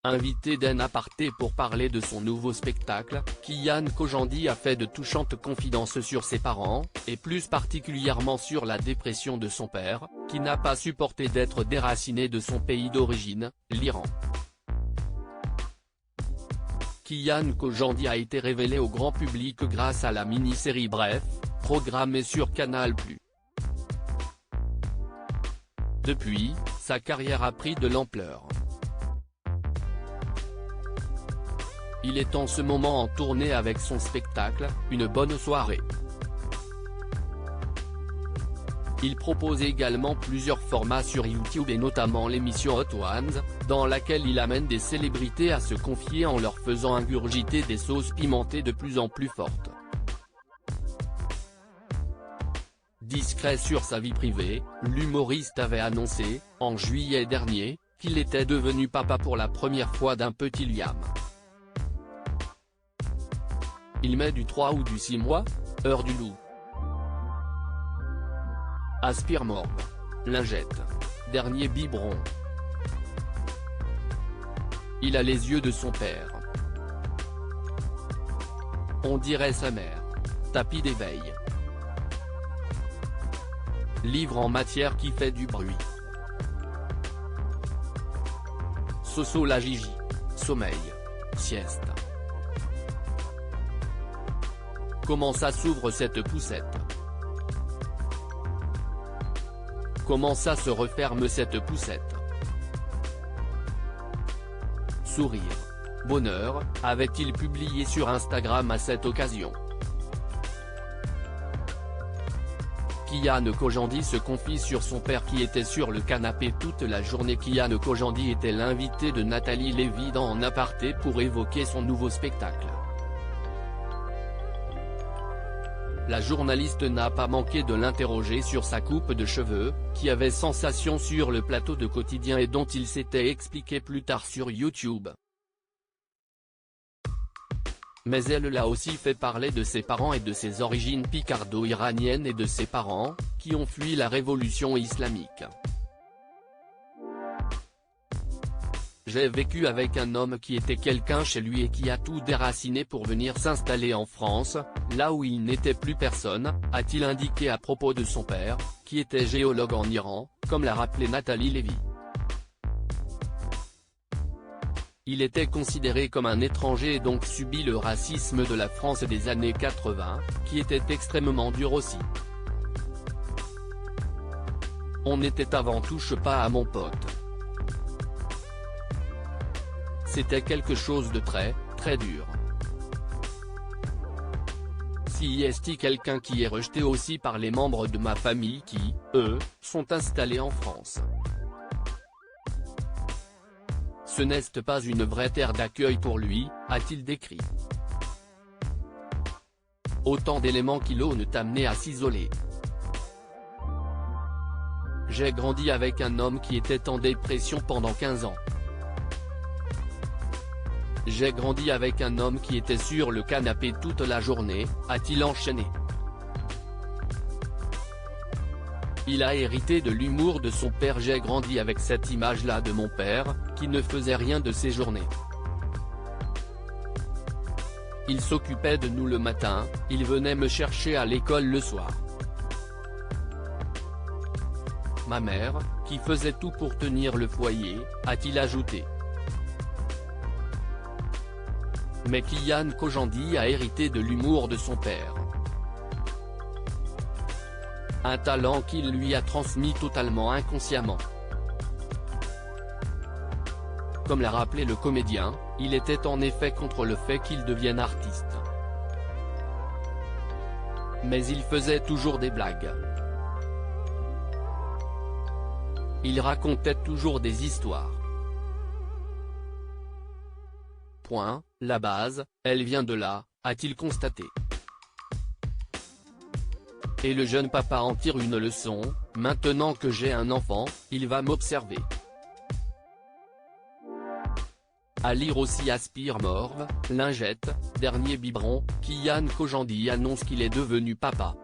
Invité d'En Aparté pour parler de son nouveau spectacle, Kian Kojandi a fait de touchantes confidences sur ses parents, et plus particulièrement sur la dépression de son père, qui n'a pas supporté d'être déraciné de son pays d'origine, l'Iran. Kian Kojandi a été révélé au grand public grâce à la mini-série Bref, programmée sur Canal+. Depuis, sa carrière a pris de l'ampleur. Il est en ce moment en tournée avec son spectacle, Une bonne soirée. Il propose également plusieurs formats sur YouTube et notamment l'émission Hot Ones, dans laquelle il amène des célébrités à se confier en leur faisant ingurgiter des sauces pimentées de plus en plus fortes. Discret sur sa vie privée, l'humoriste avait annoncé, en juillet dernier, qu'il était devenu papa pour la première fois d'un petit Liam. Il met du 3 ou du 6 mois, heure du loup. Aspire morve. Lingette. Dernier biberon. Il a les yeux de son père. On dirait sa mère. Tapis d'éveil. Livre en matière qui fait du bruit. Soso la Gigi. Sommeil. Sieste. Comment ça s'ouvre cette poussette? Comment ça se referme cette poussette? Sourire. Bonheur, avait-il publié sur Instagram à cette occasion. Kian Kojandi se confie sur son père qui était sur le canapé toute la journée. Kian Kojandi était l'invité de Nathalie Lévy dans En Aparté pour évoquer son nouveau spectacle. La journaliste n'a pas manqué de l'interroger sur sa coupe de cheveux, qui avait sensation sur le plateau de Quotidien et dont il s'était expliqué plus tard sur YouTube. Mais elle l'a aussi fait parler de ses parents et de ses origines picardo-iraniennes et de ses parents, qui ont fui la révolution islamique. J'ai vécu avec un homme qui était quelqu'un chez lui et qui a tout déraciné pour venir s'installer en France, là où il n'était plus personne, a-t-il indiqué à propos de son père, qui était géologue en Iran, comme l'a rappelé Nathalie Lévy. Il était considéré comme un étranger et donc subit le racisme de la France des années 80, qui était extrêmement dur aussi. On n'était avant touche pas à mon pote. C'était quelque chose de très, très dur. Si est quelqu'un qui est rejeté aussi par les membres de ma famille qui, eux, sont installés en France. Ce n'est pas une vraie terre d'accueil pour lui, a-t-il décrit. Autant d'éléments qui l'ont amené à s'isoler. J'ai grandi avec un homme qui était en dépression pendant 15 ans. J'ai grandi avec un homme qui était sur le canapé toute la journée, a-t-il enchaîné. Il a hérité de l'humour de son père. J'ai grandi avec cette image-là de mon père, qui ne faisait rien de ses journées. Il s'occupait de nous le matin, il venait me chercher à l'école le soir. Ma mère, qui faisait tout pour tenir le foyer, a-t-il ajouté. Mais Kian Kojandi a hérité de l'humour de son père. Un talent qu'il lui a transmis totalement inconsciemment. Comme l'a rappelé le comédien, il était en effet contre le fait qu'il devienne artiste. Mais il faisait toujours des blagues. Il racontait toujours des histoires. La base, elle vient de là, a-t-il constaté. Et le jeune papa en tire une leçon, maintenant que j'ai un enfant, il va m'observer. À lire aussi Aspire morve, Lingette, dernier biberon, Kian Kojandi annonce qu'il est devenu papa.